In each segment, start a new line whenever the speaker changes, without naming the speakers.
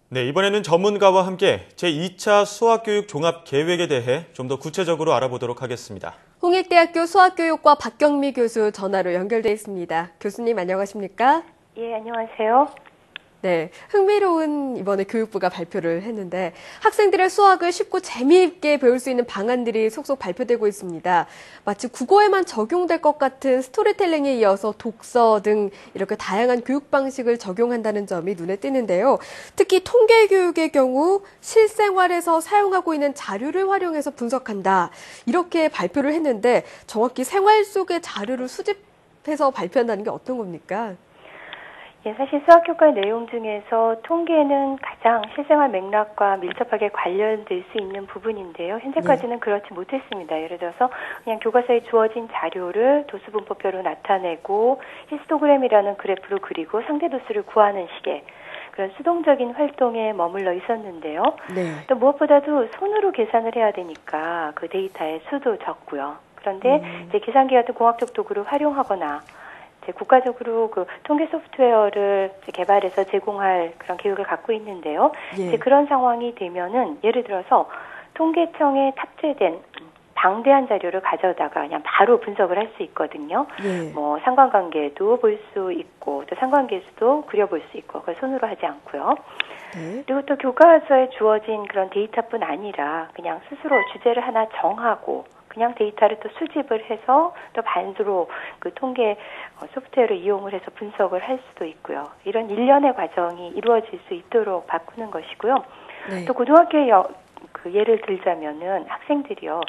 네, 이번에는 전문가와 함께 제2차 수학교육 종합계획에 대해 좀 더 구체적으로 알아보도록 하겠습니다.
홍익대학교 수학교육과 박경미 교수 전화로 연결돼 있습니다. 교수님 안녕하십니까?
예, 안녕하세요.
네, 흥미로운 이번에 교육부가 발표를 했는데 학생들의 수학을 쉽고 재미있게 배울 수 있는 방안들이 속속 발표되고 있습니다. 마치 국어에만 적용될 것 같은 스토리텔링에 이어서 독서 등 이렇게 다양한 교육 방식을 적용한다는 점이 눈에 띄는데요. 특히 통계 교육의 경우 실생활에서 사용하고 있는 자료를 활용해서 분석한다. 이렇게 발표를 했는데 정확히 생활 속의 자료를 수집해서 발표한다는 게 어떤 겁니까?
예, 사실 수학교과의 내용 중에서 통계는 가장 실생활 맥락과 밀접하게 관련될 수 있는 부분인데요. 현재까지는 그렇지 못했습니다. 예를 들어서 그냥 교과서에 주어진 자료를 도수분포표로 나타내고 히스토그램이라는 그래프로 그리고 상대 도수를 구하는 식의 그런 수동적인 활동에 머물러 있었는데요.
네.
또 무엇보다도 손으로 계산을 해야 되니까 그 데이터의 수도 적고요. 그런데 이제 계산기 같은 공학적 도구를 활용하거나 국가적으로 그 통계 소프트웨어를 개발해서 제공할 그런 계획을 갖고 있는데요.
예.
이제 그런 상황이 되면은 예를 들어서 통계청에 탑재된 방대한 자료를 가져다가 그냥 바로 분석을 할 수 있거든요.
예.
뭐 상관관계도 볼 수 있고 또 상관계수도 그려볼 수 있고 그걸 손으로 하지 않고요.
네.
그리고 또 교과서에 주어진 그런 데이터뿐 아니라 그냥 스스로 주제를 하나 정하고 그냥 데이터를 또 수집을 해서 또 반수로 그 통계 소프트웨어를 이용을 해서 분석을 할 수도 있고요. 이런 일련의 과정이 이루어질 수 있도록 바꾸는 것이고요.
네.
또 고등학교의 그 예를 들자면은 학생들이요.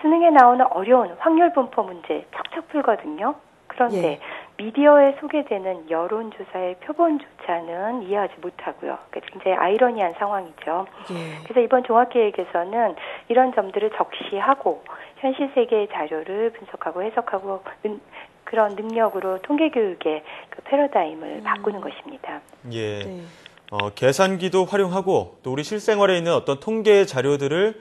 수능에 나오는 어려운 확률 분포 문제 척척 풀거든요. 그런데
예.
미디어에 소개되는 여론조사의 표본조차는 이해하지 못하고요. 굉장히 아이러니한 상황이죠.
예.
그래서 이번 종합계획에서는 이런 점들을 적시하고 현실 세계의 자료를 분석하고 해석하고 그런 능력으로 통계교육의 그 패러다임을 바꾸는 것입니다.
예.
네.
계산기도 활용하고 또 우리 실생활에 있는 어떤 통계 자료들을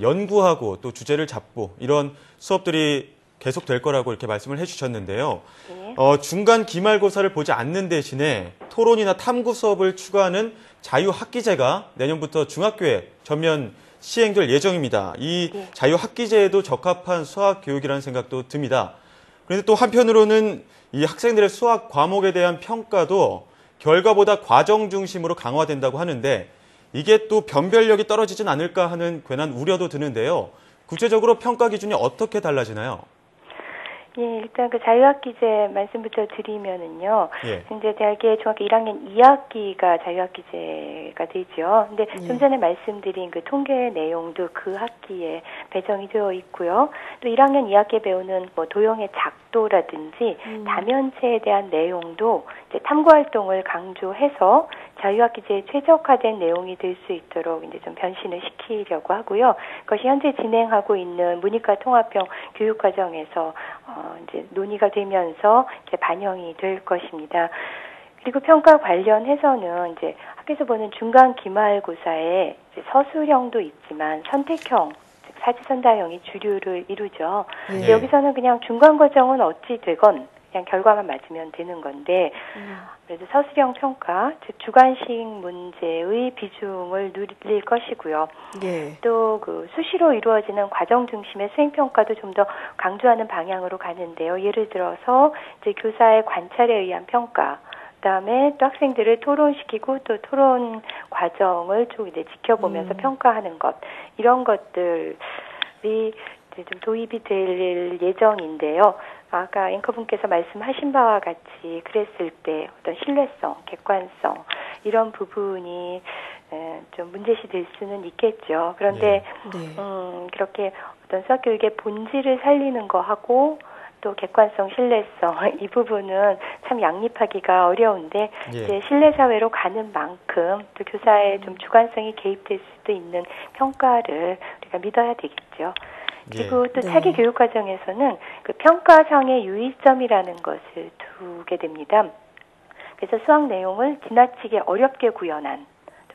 연구하고 또 주제를 잡고 이런 수업들이 계속될 거라고 이렇게 말씀을 해주셨는데요.
네.
중간 기말고사를 보지 않는 대신에 토론이나 탐구 수업을 추가하는 자유학기제가 내년부터 중학교에 전면 시행될 예정입니다. 이
네.
자유학기제에도 적합한 수학 교육이라는 생각도 듭니다. 그런데 또 한편으로는 이 학생들의 수학 과목에 대한 평가도 결과보다 과정 중심으로 강화된다고 하는데 이게 또 변별력이 떨어지진 않을까 하는 괜한 우려도 드는데요. 구체적으로 평가 기준이 어떻게 달라지나요?
예, 일단 그 자유학기제 말씀부터 드리면은요.
예.
이제 대학의 중학교 1학년 2학기가 자유학기제가 되죠. 근데 좀 전에 말씀드린 그 통계 내용도 그 학기에 배정이 되어 있고요. 또 1학년 2학기에 배우는 뭐 도형의 작도라든지 다면체에 대한 내용도 이제 탐구 활동을 강조해서 자유학기제에 최적화된 내용이 될 수 있도록 이제 좀 변신을 시키려고 하고요. 그것이 현재 진행하고 있는 문이과 통합형 교육과정에서 이제 논의가 되면서 이제 반영이 될 것입니다. 그리고 평가 관련해서는 이제 학교에서 보는 중간 기말고사에 이제 서술형도 있지만 선택형, 즉 사지선다형이 주류를 이루죠.
네.
여기서는 그냥 중간 과정은 어찌 되건 그냥 결과만 맞으면 되는 건데 그래도 서술형 평가, 즉 주관식 문제의 비중을 늘릴 것이고요.
예.
또 그 수시로 이루어지는 과정 중심의 수행 평가도 좀 더 강조하는 방향으로 가는데요. 예를 들어서 이제 교사의 관찰에 의한 평가, 그다음에 또 학생들을 토론시키고 또 토론 과정을 쭉 이제 지켜보면서 평가하는 것, 이런 것들이 이제 좀 도입이 될 예정인데요. 아까 앵커분께서 말씀하신 바와 같이 그랬을 때 어떤 신뢰성, 객관성 이런 부분이 좀 문제시 될 수는 있겠죠. 그런데
네.
그렇게 어떤 수학교육의 본질을 살리는 거하고 또 객관성, 신뢰성 이 부분은 참 양립하기가 어려운데
예.
이제 신뢰 사회로 가는 만큼 또 교사의 좀 주관성이 개입될 수도 있는 평가를 우리가 믿어야 되겠죠. 그리고 또
네.
차기 교육 과정에서는 그 평가상의 유의점이라는 것을 두게 됩니다. 그래서 수학 내용을 지나치게 어렵게 구현한,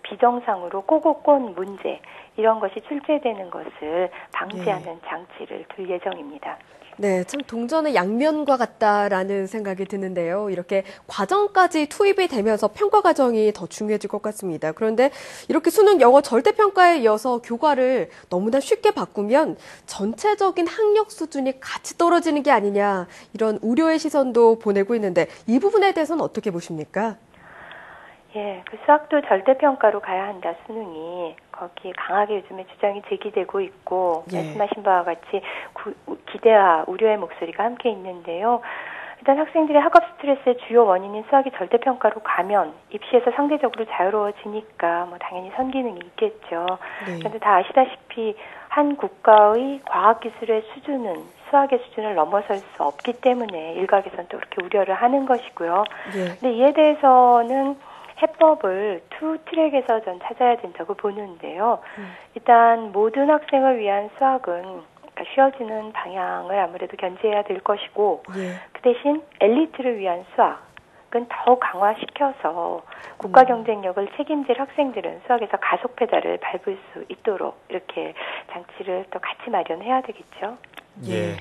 비정상으로 꼬고꼰 문제 이런 것이 출제되는 것을 방지하는 장치를 둘 예정입니다.
네, 참 동전의 양면과 같다라는 생각이 드는데요. 이렇게 과정까지 투입이 되면서 평가 과정이 더 중요해질 것 같습니다. 그런데 이렇게 수능 영어 절대평가에 이어서 교과를 너무나 쉽게 바꾸면 전체적인 학력 수준이 같이 떨어지는 게 아니냐 이런 우려의 시선도 보내고 있는데 이 부분에 대해서는 어떻게 보십니까?
예, 그 수학도 절대평가로 가야 한다, 수능이. 거기에 강하게 요즘에 주장이 제기되고 있고, 말씀하신 바와 같이 기대와 우려의 목소리가 함께 있는데요. 일단 학생들의 학업 스트레스의 주요 원인인 수학이 절대평가로 가면 입시에서 상대적으로 자유로워지니까 뭐 당연히 선기능이 있겠죠. 그런데 다 아시다시피 한 국가의 과학기술의 수준은 수학의 수준을 넘어설 수 없기 때문에 일각에서는 또 그렇게 우려를 하는 것이고요. 근데 이에 대해서는 해법을 투 트랙에서 전 찾아야 된다고 보는데요. 일단 모든 학생을 위한 수학은 그러니까 쉬워지는 방향을 아무래도 견지해야 될 것이고 그 대신 엘리트를 위한 수학은 더 강화시켜서 국가 경쟁력을 책임질 학생들은 수학에서 가속 페달을 밟을 수 있도록 이렇게 장치를 또 같이 마련해야 되겠죠.
예.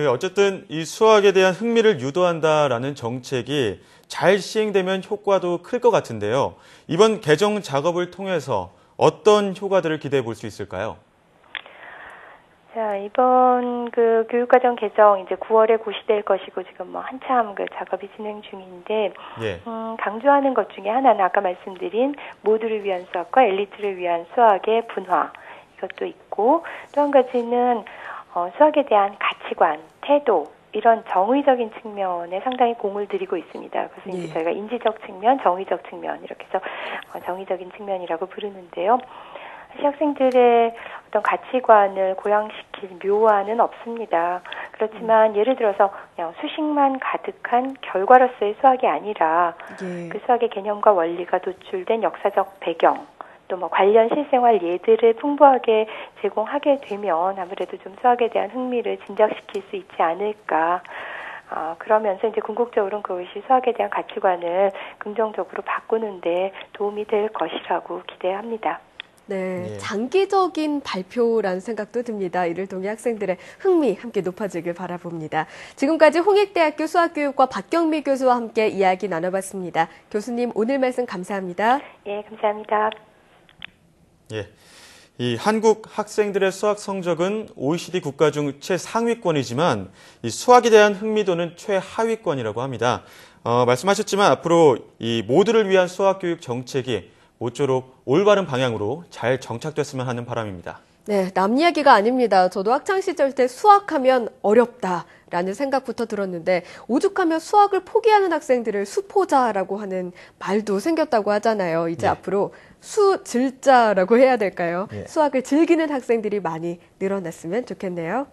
어쨌든 이 수학에 대한 흥미를 유도한다라는 정책이 잘 시행되면 효과도 클 것 같은데요. 이번 개정 작업을 통해서 어떤 효과들을 기대해 볼 수 있을까요?
자, 이번 그 교육과정 개정 이제 9월에 고시될 것이고 지금 뭐 한참 그 작업이 진행 중인데, 강조하는 것 중에 하나는 아까 말씀드린 모두를 위한 수학과 엘리트를 위한 수학의 분화 이것도 있고 또 한 가지는 수학에 대한 가치관, 태도 이런 정의적인 측면에 상당히 공을 들이고 있습니다. 그래서 이제 저희가 인지적 측면, 정의적 측면 이렇게 해서 정의적인 측면이라고 부르는데요. 사실 학생들의 어떤 가치관을 고양시킬 묘안은 없습니다. 그렇지만 예를 들어서 그냥 수식만 가득한 결과로서의 수학이 아니라 그 수학의 개념과 원리가 도출된 역사적 배경 또 뭐 관련 실생활 예들을 풍부하게 제공하게 되면 아무래도 좀 수학에 대한 흥미를 진작시킬 수 있지 않을까. 그러면서 이제 궁극적으로는 그것이 수학에 대한 가치관을 긍정적으로 바꾸는데 도움이 될 것이라고 기대합니다.
네, 장기적인 발표라는 생각도 듭니다. 이를 통해 학생들의 흥미 함께 높아지길 바라봅니다. 지금까지 홍익대학교 수학교육과 박경미 교수와 함께 이야기 나눠봤습니다. 교수님, 오늘 말씀 감사합니다.
예, 감사합니다.
예, 이 한국 학생들의 수학 성적은 OECD 국가 중 최상위권이지만 이 수학에 대한 흥미도는 최하위권이라고 합니다. 말씀하셨지만 앞으로 이 모두를 위한 수학 교육 정책이 모쪼록 올바른 방향으로 잘 정착됐으면 하는 바람입니다.
네, 남 이야기가 아닙니다. 저도 학창시절 때 수학하면 어렵다라는 생각부터 들었는데 오죽하면 수학을 포기하는 학생들을 수포자라고 하는 말도 생겼다고 하잖아요. 이제 앞으로 수질자라고 해야 될까요? 수학을 즐기는 학생들이 많이 늘어났으면 좋겠네요.